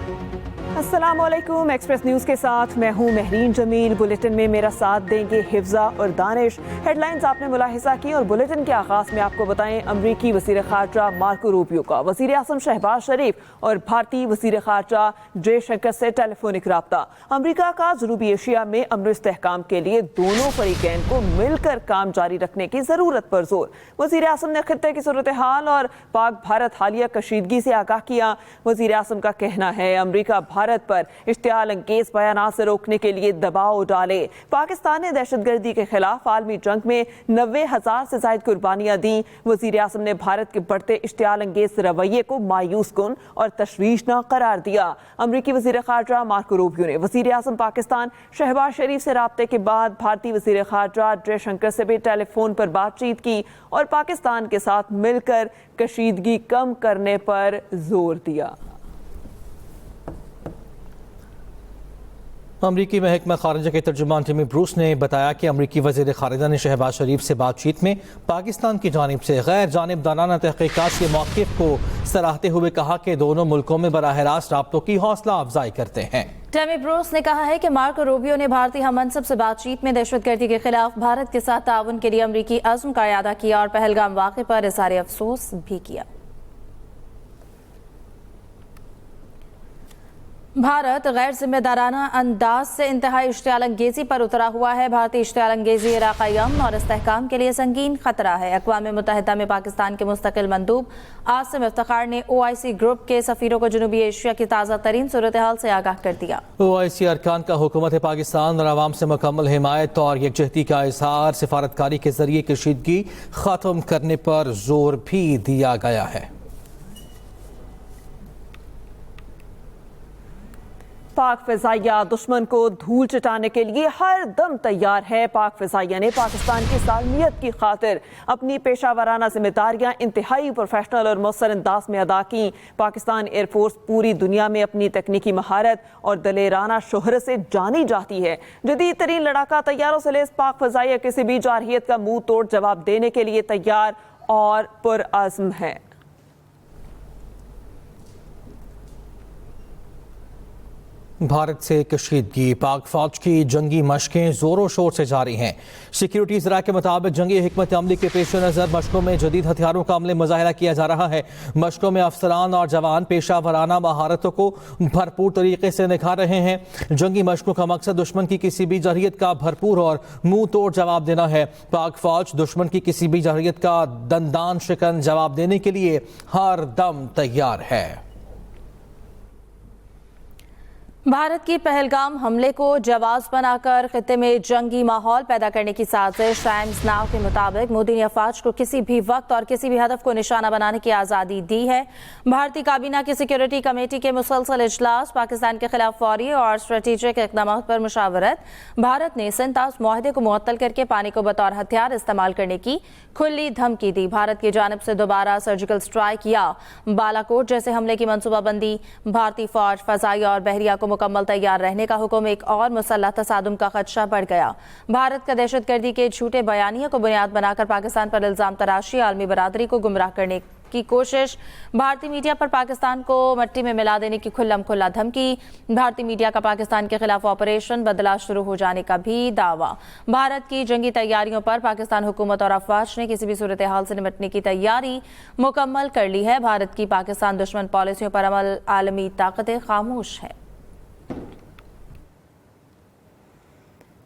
अस्सलाम वालेकुम। Express news के साथ मैं हूं महरीन जमील। बुलेटिन में मेरा साथ देंगे हिफ्जा और दानिश। हेडलाइंस आपने मुलाहिजा की और बुलेटिन के आगाज़ में आपको बताएं अमरीकी वज़ीर ख़ारजा मार्को रूबियो का वज़ीर आज़म शहबाज शरीफ और भारतीय वज़ीर ख़ारजा जयशंकर से टेलीफोनिक रब्ता। अमरीका का जनूबी एशिया में अमन इस्तेहकाम के लिए दोनों फरीकैन को मिलकर काम जारी रखने की ज़रूरत पर जोर। वज़ीर आज़म ने खित्ते की सूरत हाल और पाक भारत हालिया कशीदगी से आगाह किया। वज़ीर आज़म का कहना है अमरीका भारत पर इश्तियाल अंगेज बयानात से रोकने के लिए दबाव डाले। पाकिस्तान ने दहशतगर्दी के खिलाफ आलमी जंग में 90,000 से ज्यादा कुर्बानियां दी। वज़ीर आज़म ने भारत के बढ़ते इश्तियाल अंगेज रवैये को मायूस कुन और तशवीशनाक करार दिया। अमरीकी वज़ीर ख़ारजा मार्को रूबियो ने वज़ीर आज़म पाकिस्तान शहबाज शरीफ से राब्ते के बाद भारतीय वज़ीर ख़ारजा जयशंकर से भी टेलीफोन पर बातचीत की और पाकिस्तान के साथ मिलकर कशीदगी कम करने पर जोर दिया। अमरीकी महकमा खारजा के तर्जुमान टिमी ब्रूस ने बताया कि अमरीकी वज़ीर ख़ारजा ने शहबाज शरीफ से बातचीत में पाकिस्तान की जानिब से गैर जानिबदाराना तहक़ीक़ात के मौक़िफ़ को सराहते हुए कहा कि दोनों मुल्कों में बराह रास्त राब्तों की हौसला अफजाई करते हैं। टिमी ब्रूस ने कहा है कि मार्को रूबियो ने भारतीय हममनसब से बातचीत में दहशतगर्दी के खिलाफ भारत के साथ ताउन के लिए अमरीकी अज़्म का इयादा किया और पहलगाम वाक़े पर इज़हार अफसोस भी किया। भारत गैर जिम्मेदाराना अंदाज से इंतहाई इश्तियाल अंगेजी पर उतरा हुआ है। भारतीय इश्तियाल अंगेजी इलाक़ाई अमन और इस्तेहकाम के लिए संगीन खतरा है। अक़वाम मुत्तहिदा में पाकिस्तान के मुस्तकिल मंदूब आसिम इफ्तिखार ने OIC ग्रुप के सफ़ीरों को जनूबी एशिया की ताज़ा तरीन सूरत हाल से आगाह कर दिया। OIC अरकान का हुकूमत पाकिस्तान और आवाम से मुकम्मल हिमायत और यकजहती का इज़हार, सिफारतकारी के जरिए कशीदगी ख़त्म करने पर जोर भी दिया गया है। पाक फ़िज़ाइया दुश्मन को धूल चटाने के लिए हर दम तैयार है। पाक फ़िज़ाइया ने पाकिस्तान की सालमियत की खातिर अपनी पेशावराना जिम्मेदारियां इंतहाई प्रोफेशनल और मौसर अंदाज में अदा की। पाकिस्तान एयरफोर्स पूरी दुनिया में अपनी तकनीकी महारत और दलेराना शोहरत से जानी जाती है। जदीद तरीन लड़ाका तैयारों से लैस पाक फ़िज़ाइया किसी भी जारहियत का मुंह तोड़ जवाब देने के लिए तैयार और पुरअज़्म है। भारत से कशीदगी, पाक फौज की जंगी मशकें जोरों शोर से जारी हैं। सिक्योरिटी ज़रा के मुताबिक जंगी हिकमत अमली के पेश नज़र मशकों में जदीद हथियारों का अमले मुज़ाहिरा किया जा रहा है। मशकों में अफसरान और जवान पेशा वराना महारतों को भरपूर तरीके से निखार रहे हैं। जंगी मशकों का मकसद दुश्मन की किसी भी जरहियत का भरपूर और मुंह तोड़ जवाब देना है। पाक फौज दुश्मन की किसी भी जरहियत का दंदान शिकन जवाब देने के लिए हर दम तैयार है। भारत की पहलगाम हमले को जवाब बनाकर खित्ते में जंगी माहौल पैदा करने की साजिश। टाइम्स नाउ के मुताबिक मोदी ने अफवाज को किसी भी वक्त और किसी भी हदफ को निशाना बनाने की आज़ादी दी है। भारतीय काबीना की सिक्योरिटी कमेटी के मुसलसल इजलास, पाकिस्तान के खिलाफ फौरी और स्ट्रेटेजिक इक़दाम पर मुशावरत। भारत ने सिंतास मुआहदे को मुअत्तल करके पानी को बतौर हथियार इस्तेमाल करने की खुली धमकी दी। भारत की जानिब से दोबारा सर्जिकल स्ट्राइक या बालाकोट जैसे हमले की मनसूबाबंदी। भारतीय फौज, फ़ज़ाइया और बहरिया को मुकम्मल तैयार रहने का हुक्म। एक और मुसल्लह तसादुम का खदशा बढ़ गया। भारत का दहशतगर्दी के झूठे बयानिया को बुनियाद बनाकर पाकिस्तान पर इल्जाम तराशी, आलमी बरादरी को गुमराह करने की कोशिश। भारतीय मीडिया पर पाकिस्तान को मट्टी में मिला देने की खुल्लम खुल्ला धमकी। भारतीय मीडिया का पाकिस्तान के खिलाफ ऑपरेशन बदला शुरू हो जाने का भी दावा। भारत की जंगी तैयारियों पर पाकिस्तान हुकूमत और अफवाज ने किसी भी सूरत हाल से निपटने की तैयारी मुकम्मल कर ली है। भारत की पाकिस्तान दुश्मन पॉलिसियों पर अमल आलमी ताकतें खामोश है।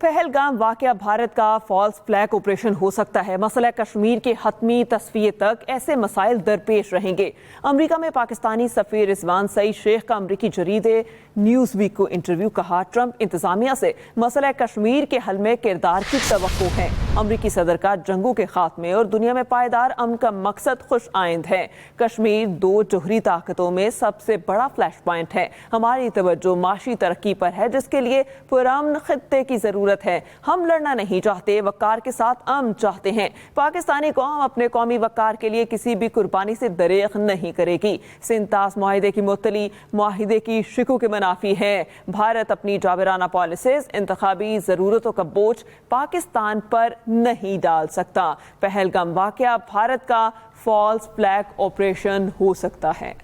पहलगाम वाक़या भारत का फॉल्स फ्लैग ऑपरेशन हो सकता है। मसला कश्मीर के हतमी तस्फिये तक ऐसे मसाइल दरपेश रहेंगे। अमरीका में पाकिस्तानी सफ़ीर रिजवान सईद शेख का अमरीकी जरीदे न्यूज़ वीक को इंटरव्यू। कहा, ट्रंप इंतजामिया से मसला कश्मीर के हल में किरदार की तवक्को है। अमरीकी सदर का जंगों के खात्मे और दुनिया में पायदार अमन का मकसद खुश आइंद है। कश्मीर दो जोहरी ताकतों में सबसे बड़ा फ्लैश पॉइंट है। हमारी तवज्जो माशी तरक्की पर है, जिसके लिए पुरअमन खित्ते की जरूरत है। हम लड़ना नहीं चाहते, वक़ार के साथ अमन चाहते हैं। पाकिस्तानी कौम अपने कौमी वक़ार के लिए किसी भी कुर्बानी से दरेग नहीं करेगी। सिंतास मुआहिदे की मुअत्तली मुआहिदे की शिकू के मुनाफी है। भारत अपनी जाबिराना पॉलिसीज, इंतखाबी ज़रूरतों का बोझ पाकिस्तान पर नहीं डाल सकता। पहलगाम वाक़या भारत का फॉल्स फ्लैग ऑपरेशन हो सकता है।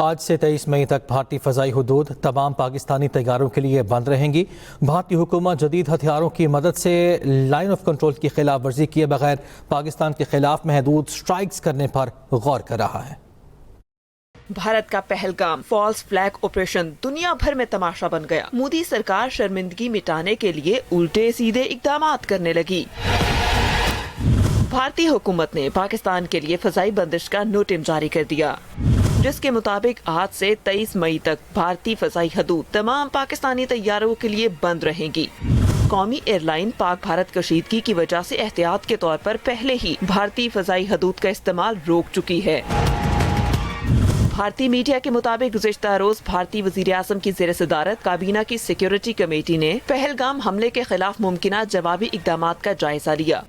آج سے 23 مئی تک بھارتی فضائی حدود تمام پاکستانی طیاروں کے لیے بند رہیں گی۔ بھارتی حکومت جدید ہتھیاروں کی مدد سے لائن آف کنٹرول کی خلاف ورزی کیے بغیر پاکستان کے خلاف محدود سٹرائکس کرنے پر غور کر رہا ہے۔ بھارت کا پہلگام فالس فلیگ آپریشن دنیا بھر میں تماشا بن گیا۔ مودی سرکار شرمندگی مٹانے کے لیے الٹے سیدھے اقدامات کرنے لگی۔ بھارتی حکومت نے پاکستان کے لیے فضائی بندش کا نوٹم جاری کر دیا، جس کے مطابق آج سے 23 مئی تک بھارتی فضائی حدود تمام پاکستانی طیاروں کے لیے بند رہیں گی۔ قومی ایئر لائن پاک بھارت کشیدگی کی وجہ سے احتیاط کے طور پر پہلے ہی بھارتی فضائی حدود کا استعمال روک چکی ہے۔ بھارتی میڈیا کے مطابق گزشتہ روز بھارتی وزیر اعظم کی زیر صدارت کابینہ کی سیکیورٹی کمیٹی نے پہلگام حملے کے خلاف ممکنہ جوابی اقدامات کا جائزہ لیا۔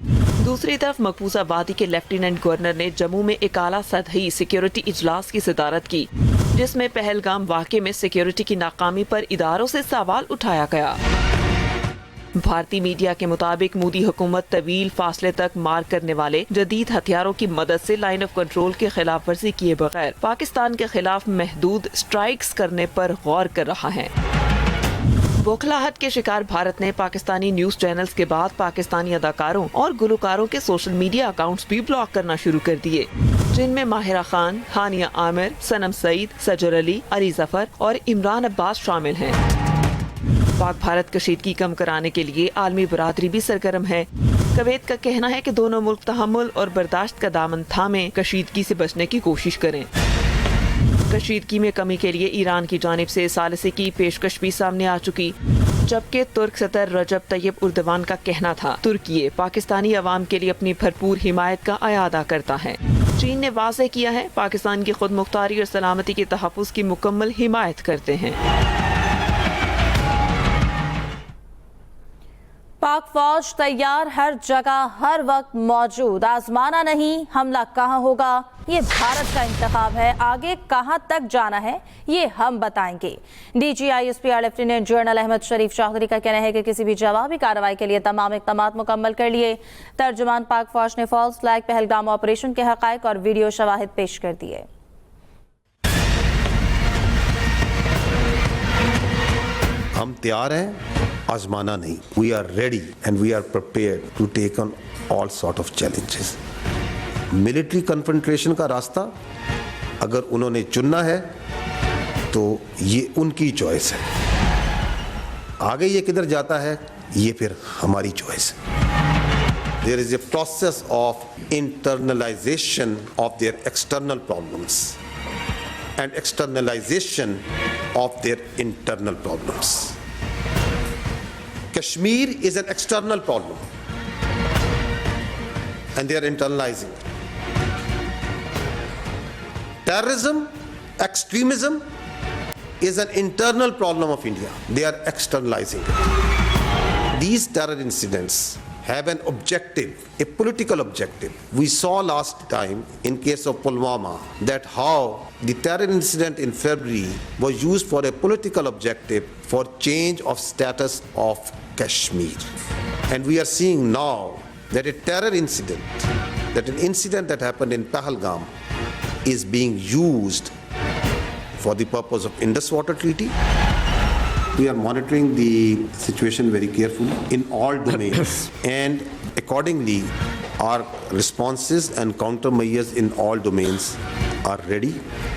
دوسری طرف مقبوضہ وادی کے لیفٹیننٹ گورنر نے جموں میں ایک اعلیٰ سطحی سیکیورٹی اجلاس کی صدارت کی، جس میں پہلگام واقعے میں سیکیورٹی کی ناکامی پر اداروں سے سوال اٹھایا گیا۔ بھارتی میڈیا کے مطابق مودی حکومت طویل فاصلے تک مار کرنے والے جدید ہتھیاروں کی مدد سے لائن آف کنٹرول کی خلاف ورزی کیے بغیر پاکستان کے خلاف محدود سٹرائکس کرنے پر غور کر رہا ہے۔ بوکھلاہٹ کے شکار بھارت نے پاکستانی نیوز چینلز کے بعد پاکستانی اداکاروں اور گلوکاروں کے سوشل میڈیا اکاؤنٹس بھی بلاک کرنا شروع کر دیے، جن میں ماہرہ خان، ہانیہ عامر، سنم سعید، سجر علی، علی ظفر اور عمران عباس شامل ہیں۔ پاک بھارت کشیدگی کم کرانے کے لیے عالمی برادری بھی سرگرم ہے۔ کویت کا کہنا ہے کہ دونوں ملک تحمل اور برداشت کا دامن تھامے کشیدگی سے بچنے کی کوشش کریں۔ کشیدگی میں کمی کے لیے ایران کی جانب سے ثالثی کی پیشکش بھی سامنے آ چکی، جبکہ ترک صدر رجب طیب اردوان کا کہنا تھا ترکی پاکستانی عوام کے لیے اپنی بھرپور حمایت کا اعادہ کرتا ہے۔ چین نے واضح کیا ہے پاکستان کی خود مختاری اور سلامتی کے تحفظ کی مکمل حمایت کرتے ہیں۔ پاک فوج تیار، ہر جگہ ہر وقت موجود، آزمانا نہیں حملہ کہاں ہوگا یہ بھارت کا انتخاب ہے، آگے کہاں تک جانا ہے یہ ہم بتائیں گے۔ D G I S P R lieutenant general Ahmed Sharif Chaudhry کا کہنا ہے کہ کسی بھی جوابی کارروائی کے لیے تمام اقدامات مکمل کر لیے۔ ترجمان پاک فوج نے فالس فلیگ پہلگام آپریشن کے حقائق اور ویڈیو شواہد پیش کر دیے۔ ہم تیار ہیں، آزمانا نہیں۔ We are ready and we are prepared to take on all sort of challenges. Military confrontation کا راستہ اگر انہوں نے چننا ہے تو یہ ان کی چوائس ہے، آگے یہ کدھر جاتا ہے یہ پھر ہماری چوائس ہے۔ There is a process of internalization of their external problems and externalization of their internal problems. Kashmir is an external problem and they are internalizing it. Terrorism, extremism is an internal problem of India. They are externalizing it. These terror incidents have an objective, a political objective. We saw last time in case of Pulwama that how the terror incident in February was used for a political objective for change of status of Kashmir. And we are seeing now that a terror incident, that an incident that happened in Pahalgam is being used for the purpose of Indus Water Treaty. We are monitoring the situation very carefully in all domains and accordingly our responses and countermeasures in all domains are ready.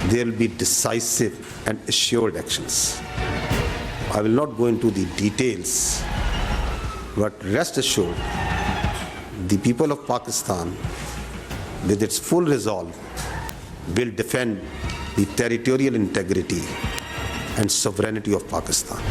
There will be decisive and assured actions. I will not go into the details, but rest assured, the people of Pakistan, with its full resolve, will defend the territorial integrity and sovereignty of Pakistan.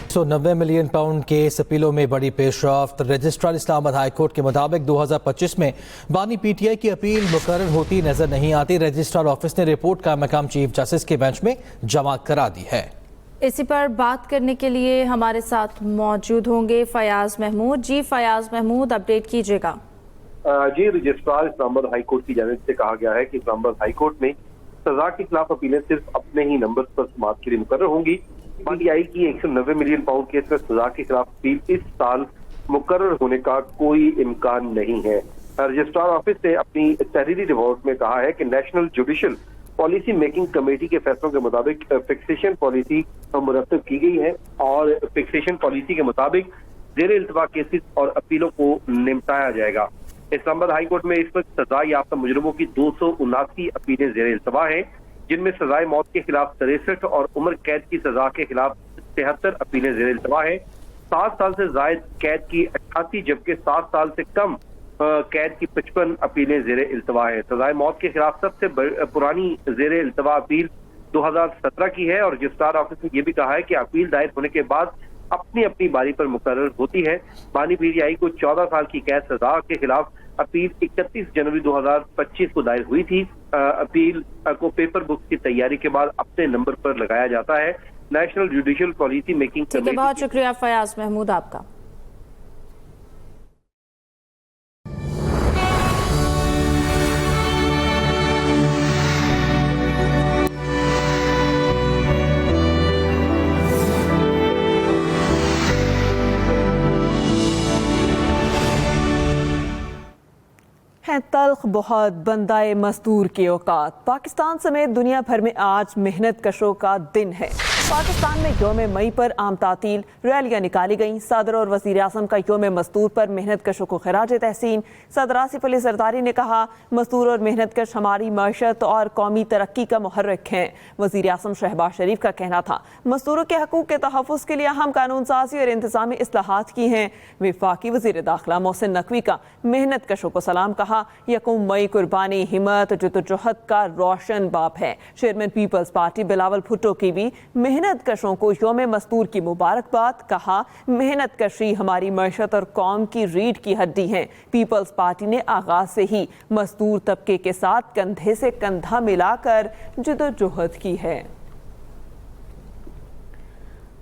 190 million pound کے سپیلوں میں بڑی پیش رفت۔ Registrar اسلام آباد high court کے مطابق 2025 میں بانی پی ٹی آئی کی اپیل مقرر ہوتی نظر نہیں آتی۔ رجسٹرار آفس نے رپورٹ کا مقام چیف جسٹس کے بینچ میں جمع کرا دی ہے۔ اسی پر بات کرنے کے لیے ہمارے ساتھ موجود ہوں گے فیاض محمود۔ جی فیاض محمود، اپڈیٹ کیجیے گا۔ جی، رجسٹرار اسلام آباد ہائی کورٹ کی جانب سے کہا گیا ہے کہ اسلام آباد ہائی کورٹ میں سزا کے خلاف اپیلیں صرف اپنے ہی نمبر پر سماعت کے لیے مقرر ہوں گی۔ پی ٹی آئی کی 190 ملین پاؤنڈ کیس میں سزا کے خلاف اپیل اس سال مقرر ہونے کا کوئی امکان نہیں ہے۔ رجسٹرار آفس نے اپنی تحریری رپورٹ میں کہا ہے کہ national judicial policy making committee के फैसलों के मुताबिक फिक्सेशन पॉलिसी मुरतब की गई है और फिक्सेशन पॉलिसी के मुताबिक जेर इल्तवा केसेस और अपीलों को निपटाया जाएगा। इस्लामाबाद हाई कोर्ट में इस वक्त सजा याफ्ता मुजरिमों की 279 अपीलें जेर इल्तवा हैं, जिनमें सजाए मौत के खिलाफ 63 और उम्र कैद की सजा के खिलाफ 73 अपीलें जेर इल्तवा है। 7 साल से जायद कैद की 88 जबकि 7 साल से कम कैद की 55 अपीलें जेर इल्तवा है। सजाए मौत के खिलाफ सबसे पुरानी जेर इल्तवा अपील 2017 की है और रजिस्ट्रार ऑफिस ने यह भी कहा है कि अपील दायर होने के बाद अपनी अपनी बारी पर मुकर्रर होती है। बानी पीटीआई को 14 साल की कैद सजा के खिलाफ अपील 31 जनवरी 2025 को दायर हुई थी। अपील को पेपर बुक की तैयारी के बाद अपने नंबर पर लगाया जाता है। National judicial policy making committee. बहुत शुक्रिया फयाज महमूद आपका। है तल्ख बहुत बंदाए मजदूर की औकात। पाकिस्तान समेत दुनिया भर में आज मेहनत कशों का दिन है। पाकिस्तान में यौम मई पर आम तातील रैलियां निकाली गईं। सदर और वज़ीर आज़म का यौम मजदूर पर मेहनत कशों को खिराज तहसीन। सदर आसिफ अली ज़रदारी ने कहा, मजदूर और मेहनत कश हमारी मईशत और कौमी तरक्की का मुहर्रिक हैं। वज़ीर आज़म शहबाज शरीफ का कहना था, मजदूरों के हकूक़ के तहफ़्फ़ुज़ के लिए अहम कानून साज़ी और इंतज़ामी इस्लाहात की हैं। वफाकी वज़ीर दाखिला मोहसिन नकवी का मेहनत कशों को सलाम कहा। यकम मई कुर्बानी, हिम्मत, जद्दोजहद का रोशन बाप है। चेयरमैन पीपल्स पार्टी बिलावल भुट्टो की भी मेहनत कशों को यौम मजदूर की मुबारकबाद। कहा, मेहनत कशी हमारी मईशत और कौम की रीढ़ की हड्डी है। पीपल्स पार्टी ने आगाज से ही मजदूर तबके के साथ कंधे से कंधा मिलाकर जद्दोजहद की है।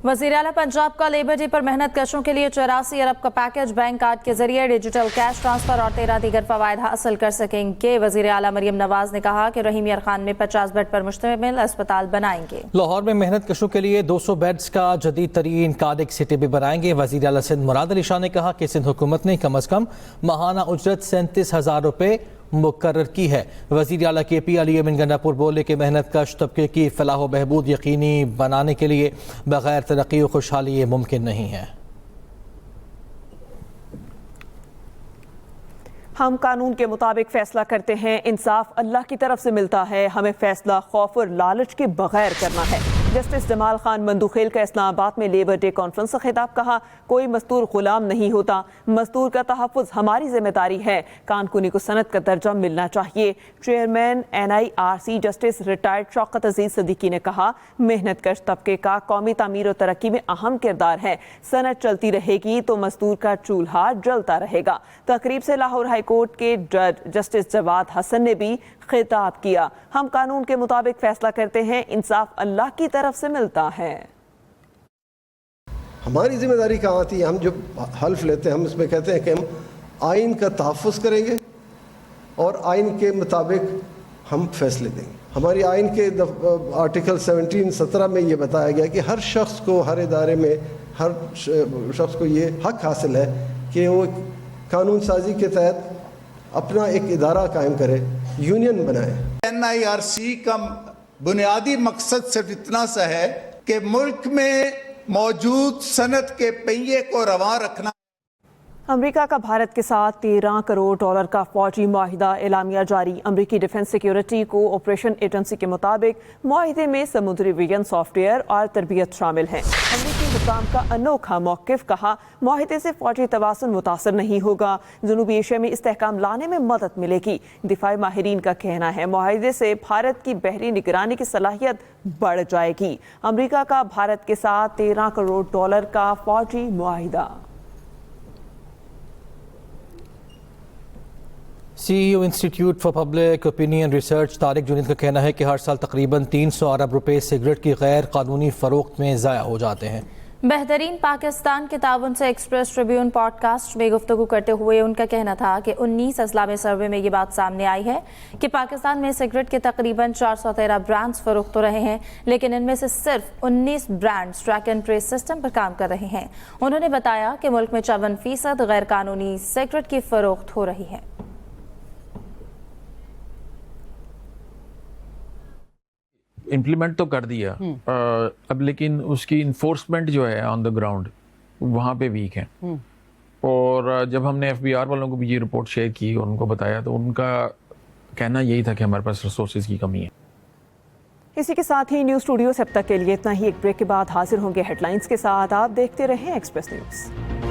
वज़ीर आला पंजाब का लेबर डे पर मेहनत कशों के लिए 84 अरब का पैकेज बैंक कार्ड के जरिए डिजिटल कैश ट्रांसफर और 13 दीगर फवायद हासिल कर सकेंगे। वज़ीर आला मरियम नवाज ने कहा कि रहीम यार खान में 50 बेड पर मुश्तमिल अस्पताल बनाएंगे। लाहौर में मेहनत कशों के लिए 200 बेड्स का जदीद तरीन कार्डिक सिटी भी बनाएंगे। वज़ीर आला सिंध मुराद अली शाह ने कहा कि सिंध हुकूमत ने कम अज कम माहाना उजरत 37,000 रुपये मुकर्रर की है। वज़ीर आला के पी अली अमीन गंडापुर बोले कि मेहनत कश तबके की फलाह व बहबूद यकीनी बनाने के लिए बगैर तरक्की और खुशहाली ये मुमकिन नहीं है। हम कानून के मुताबिक फैसला करते हैं। इंसाफ अल्लाह की तरफ से मिलता है। हमें फैसला खौफ और लालच के बगैर करना है। जस्टिस जमाल खान मंदुखेल का इस्लामाबाद में लेबर डे कॉन्फ्रेंस से खिताब। कहा, कोई मजदूर गुलाम नहीं होता, मजदूर का तहफ़्फ़ुज़ हमारी जिम्मेदारी है। कानकुनी को सनत का दर्जा मिलना चाहिए। Chairman NIRC justice retired Shaukat Aziz Siddiqui ने कहा, मेहनत कश तबके का कौमी तामीर और तरक्की में अहम किरदार है। सनत चलती रहेगी तो मजदूर का चूल्हा जलता रहेगा। तकरीब से लाहौर हाई कोर्ट के जज जस्टिस जवाद हसन ने भी खिताब किया। हम कानून के मुताबिक फैसला करते हैं। इंसाफ अल्लाह की तरफ से मिलता है। हमारी जिम्मेदारी कहाँ आती है? हम जो हल्फ लेते हैं, हम इसमें कहते हैं कि हम आइन का तहफ़्फ़ुज़ करेंगे और आइन के मुताबिक हम फैसले देंगे। हमारी आइन के आर्टिकल 17 में ये बताया गया कि हर शख्स को, हर इदारे में हर शख्स को ये हक हासिल है कि वो कानून साजी के तहत अपना एक इदारा कायम करे, यूनियन बनाए। NIRC का बुनियादी मकसद सिर्फ इतना सा है कि मुल्क में मौजूद सनत के पहिए को रवां रखना। अमेरिका का भारत के साथ $13 करोड़ का फौजी मुआहिदा एलामिया जारी। अमेरिकी डिफेंस सिक्योरिटी को ऑपरेशन एजेंसी के मुताबिक मुआहिदे में समुद्री विजन सॉफ्टवेयर और तरबियत शामिल है। अमेरिकी हुकाम का अनोखा मौक़िफ़। कहा, मुआहिदे से फौजी तवाज़ुन मुतासर नहीं होगा, जनूबी एशिया में इस्तेहकाम लाने में मदद मिलेगी। दिफाई माहिरीन का कहना है, मुआहिदे से भारत की बहरी निगरानी की सलाहियत बढ़ जाएगी। अमेरिका का भारत के साथ $13 करोड़ का फौजी मुआहिदा। CEO institute for public opinion research Tariq Junaid का कहना है कि हर साल तकरीबन 300 अरब रुपए सिगरेट की गैर कानूनी फरोख्त में ज़ाया हो जाते हैं। बेहतरीन पाकिस्तान के ताउन से एक्सप्रेस ट्रिब्यून पॉडकास्ट में गुफ्तगू करते हुए उनका कहना था कि 19 अज़ला में सर्वे में ये बात सामने आई है कि पाकिस्तान में सिगरेट के तकरीबन 413 ब्रांड्स फरोख्त हो रहे हैं, लेकिन इनमें से सिर्फ 19 brands track and trace system पर काम कर रहे हैं। उन्होंने बताया कि मुल्क में 54% गैर कानूनी सिगरेट की फरोख्त हो रही है। इम्प्लीमेंट तो कर दिया, अब लेकिन उसकी इन्फोर्समेंट जो है ऑन द ग्राउंड वहाँ पे वीक है। और जब हमने FBI वालों को भी ये रिपोर्ट शेयर की और उनको बताया तो उनका कहना यही था कि हमारे पास रिसोर्सेज की कमी है। इसी के साथ ही न्यूज़ स्टूडियो से अब तक के लिए इतना ही। एक ब्रेक के बाद हाजिर होंगे हेडलाइंस के साथ। आप देखते रहें एक्सप्रेस न्यूज़।